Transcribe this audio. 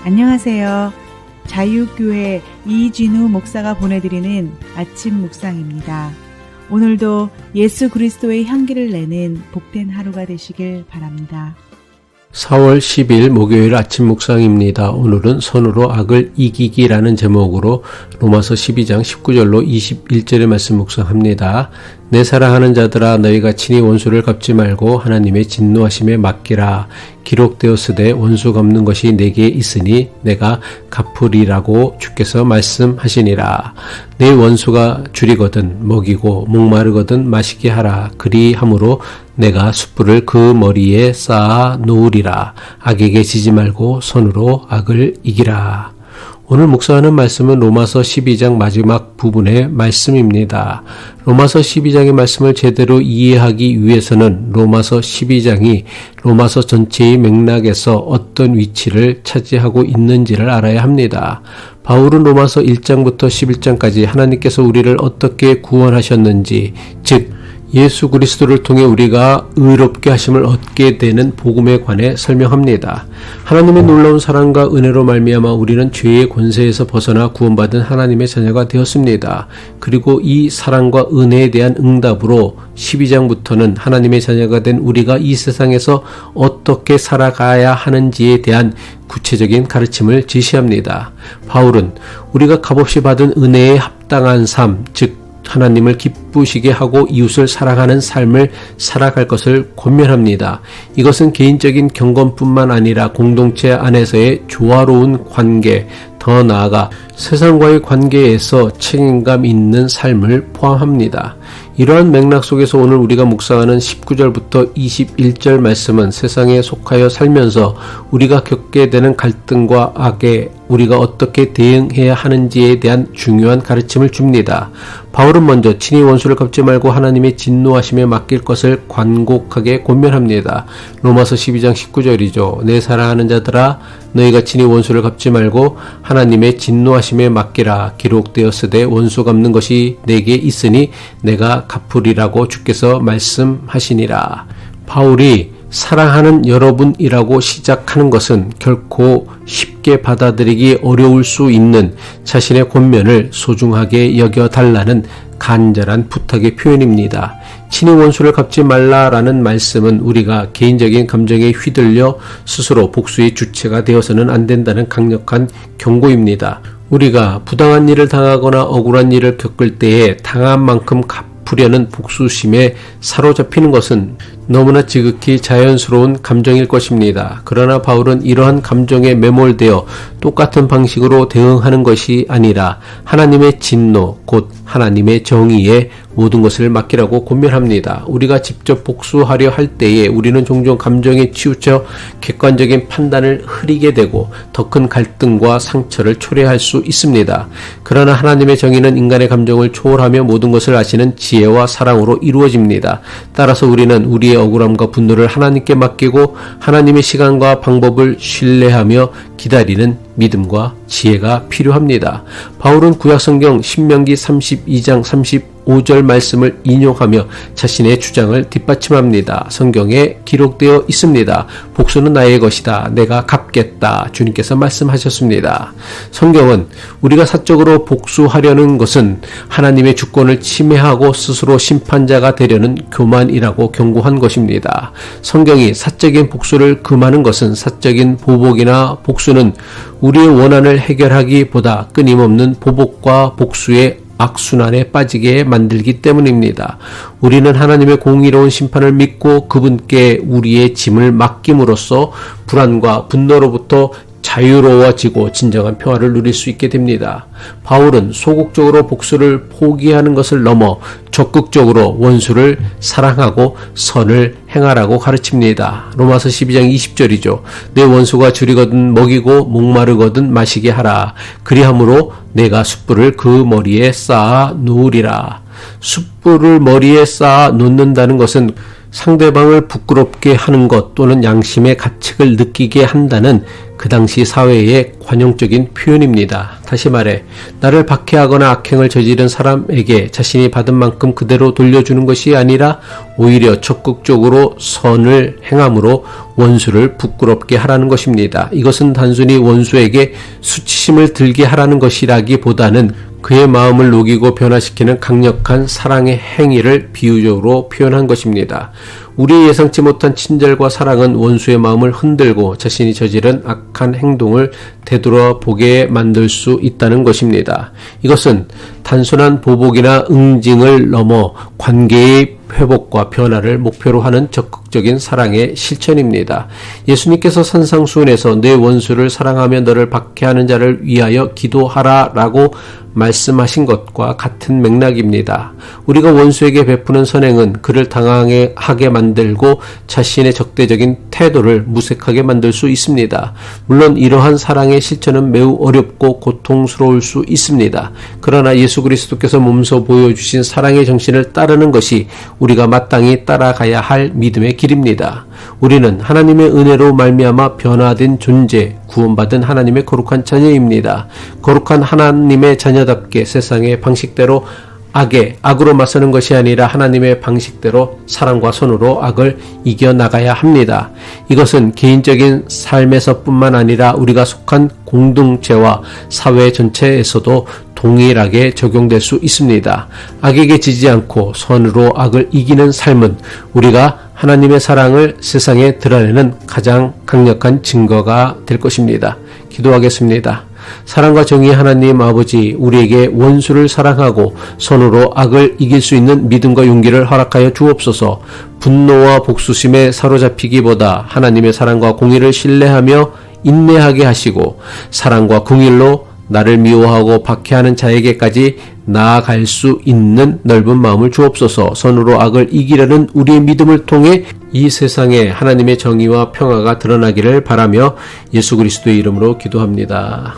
안녕하세요. 자유교회 이진우 목사가 보내드리는 아침 묵상입니다. 오늘도 예수 그리스도의 향기를 내는 복된 하루가 되시길 바랍니다. 4월 10일 목요일 아침 묵상입니다. 오늘은 선으로 악을 이기기라는 제목으로 로마서 12장 19절로 21절의 말씀 묵상합니다. 내 사랑하는 자들아 너희가 친히 원수를 갚지 말고 하나님의 진노하심에 맡기라. 기록되었으되 원수 갚는 것이 내게 있으니 내가 갚으리라고 주께서 말씀하시니라. 내 원수가 줄이거든 먹이고 목마르거든 마시게 하라. 그리함으로 내가 숯불을 그 머리에 쌓아 놓으리라. 악에게 지지 말고 선으로 악을 이기라. 오늘 묵상하는 말씀은 로마서 12장 마지막 부분의 말씀입니다. 로마서 12장의 말씀을 제대로 이해하기 위해서는 로마서 12장이 로마서 전체의 맥락에서 어떤 위치를 차지하고 있는지를 알아야 합니다. 바울은 로마서 1장부터 11장까지 하나님께서 우리를 어떻게 구원하셨는지, 즉 예수 그리스도를 통해 우리가 의롭게 하심을 얻게 되는 복음에 관해 설명합니다. 하나님의 놀라운 사랑과 은혜로 말미암아 우리는 죄의 권세에서 벗어나 구원받은 하나님의 자녀가 되었습니다. 그리고 이 사랑과 은혜에 대한 응답으로 12장부터는 하나님의 자녀가 된 우리가 이 세상에서 어떻게 살아가야 하는지에 대한 구체적인 가르침을 제시합니다. 바울은 우리가 값없이 받은 은혜에 합당한 삶, 즉 하나님을 기쁘시게 하고 이웃을 사랑하는 삶을 살아갈 것을 권면합니다. 이것은 개인적인 경건뿐만 아니라 공동체 안에서의 조화로운 관계, 더 나아가 세상과의 관계에서 책임감 있는 삶을 포함합니다. 이러한 맥락 속에서 오늘 우리가 묵상하는 19절부터 21절 말씀은 세상에 속하여 살면서 우리가 겪게 되는 갈등과 악에 우리가 어떻게 대응해야 하는지에 대한 중요한 가르침을 줍니다. 바울은 먼저 친히 원수를 갚지 말고 하나님의 진노하심에 맡길 것을 관곡하게 권면합니다. 로마서 12장 19절이죠. 내 사랑하는 자들아 너희가 친히 원수를 갚지 말고 하나님의 진노하심에 맡기라. 기록되었으되 원수 갚는 것이 내게 있으니 내가 갚으리라고 주께서 말씀하시니라. 바울이 사랑하는 여러분이라고 시작하는 것은 결코 쉽게 받아들이기 어려울 수 있는 자신의 권면을 소중하게 여겨달라는 간절한 부탁의 표현입니다. 친히 원수를 갚지 말라라는 말씀은 우리가 개인적인 감정에 휘둘려 스스로 복수의 주체가 되어서는 안 된다는 강력한 경고입니다. 우리가 부당한 일을 당하거나 억울한 일을 겪을 때에 당한 만큼 갚으려는 복수심에 사로잡히는 것은 너무나 지극히 자연스러운 감정일 것입니다. 그러나 바울은 이러한 감정에 매몰되어 똑같은 방식으로 대응하는 것이 아니라 하나님의 진노, 곧 하나님의 정의에 모든 것을 맡기라고 권면합니다. 우리가 직접 복수하려 할 때에 우리는 종종 감정에 치우쳐 객관적인 판단을 흐리게 되고 더 큰 갈등과 상처를 초래할 수 있습니다. 그러나 하나님의 정의는 인간의 감정을 초월하며 모든 것을 아시는 지혜와 사랑으로 이루어집니다. 따라서 우리는 우리의 억울함과 분노를 하나님께 맡기고 하나님의 시간과 방법을 신뢰하며 기다리는 믿음과 지혜가 필요합니다. 바울은 구약성경 신명기 32장 35절 말씀을 인용하며 자신의 주장을 뒷받침합니다. 성경에 기록되어 있습니다. 복수는 나의 것이다. 내가 갚겠다. 주님께서 말씀하셨습니다. 성경은 우리가 사적으로 복수하려는 것은 하나님의 주권을 침해하고 스스로 심판자가 되려는 교만이라고 경고한 것입니다. 성경이 사적인 복수를 금하는 것은 사적인 보복이나 복수는 우리의 원한을 해결하기보다 끊임없는 보복과 복수의 악순환에 빠지게 만들기 때문입니다. 우리는 하나님의 공의로운 심판을 믿고 그분께 우리의 짐을 맡김으로써 불안과 분노로부터 자유로워지고 진정한 평화를 누릴 수 있게 됩니다. 바울은 소극적으로 복수를 포기하는 것을 넘어 적극적으로 원수를 사랑하고 선을 행하라고 가르칩니다. 로마서 12장 20절이죠. 내 원수가 줄이거든 먹이고 목마르거든 마시게 하라. 그리함으로 내가 숯불을 그 머리에 쌓아 놓으리라. 숯불을 머리에 쌓아 놓는다는 것은 상대방을 부끄럽게 하는 것 또는 양심의 가책을 느끼게 한다는 그 당시 사회의 관용적인 표현입니다. 다시 말해 나를 박해하거나 악행을 저지른 사람에게 자신이 받은 만큼 그대로 돌려주는 것이 아니라 오히려 적극적으로 선을 행함으로 원수를 부끄럽게 하라는 것입니다. 이것은 단순히 원수에게 수치심을 들게 하라는 것이라기보다는 그의 마음을 녹이고 변화시키는 강력한 사랑의 행위를 비유적으로 표현한 것입니다. 우리 예상치 못한 친절과 사랑은 원수의 마음을 흔들고 자신이 저지른 악한 행동을 되돌아보게 만들 수 있다는 것입니다. 이것은 단순한 보복이나 응징을 넘어 관계의 회복과 변화를 목표로 하는 적극적인 사랑의 실천입니다. 예수님께서 산상수훈에서 내 원수를 사랑하며 너를 박해하는 자를 위하여 기도하라 라고 말씀하신 것과 같은 맥락입니다. 우리가 원수에게 베푸는 선행은 그를 당하게 만들고 자신의 적대적인 태도를 무색하게 만들 수 있습니다. 물론 이러한 사랑의 실천은 매우 어렵고 고통스러울 수 있습니다. 그러나 예수 그리스도께서 몸소 보여주신 사랑의 정신을 따르는 것이 우리가 마땅히 따라가야 할 믿음의 길입니다. 우리는 하나님의 은혜로 말미암아 변화된 존재, 구원받은 하나님의 거룩한 자녀입니다. 거룩한 하나님의 자녀답게 세상의 방식대로 악으로 맞서는 것이 아니라 하나님의 방식대로 사랑과 선으로 악을 이겨나가야 합니다. 이것은 개인적인 삶에서뿐만 아니라 우리가 속한 공동체와 사회 전체에서도 동일하게 적용될 수 있습니다. 악에게 지지 않고 선으로 악을 이기는 삶은 우리가 하나님의 사랑을 세상에 드러내는 가장 강력한 증거가 될 것입니다. 기도하겠습니다. 사랑과 정의의 하나님 아버지, 우리에게 원수를 사랑하고 선으로 악을 이길 수 있는 믿음과 용기를 허락하여 주옵소서. 분노와 복수심에 사로잡히기보다 하나님의 사랑과 공의를 신뢰하며 인내하게 하시고 사랑과 긍휼로 나를 미워하고 박해하는 자에게까지 나아갈 수 있는 넓은 마음을 주옵소서. 선으로 악을 이기려는 우리의 믿음을 통해 이 세상에 하나님의 정의와 평화가 드러나기를 바라며 예수 그리스도의 이름으로 기도합니다.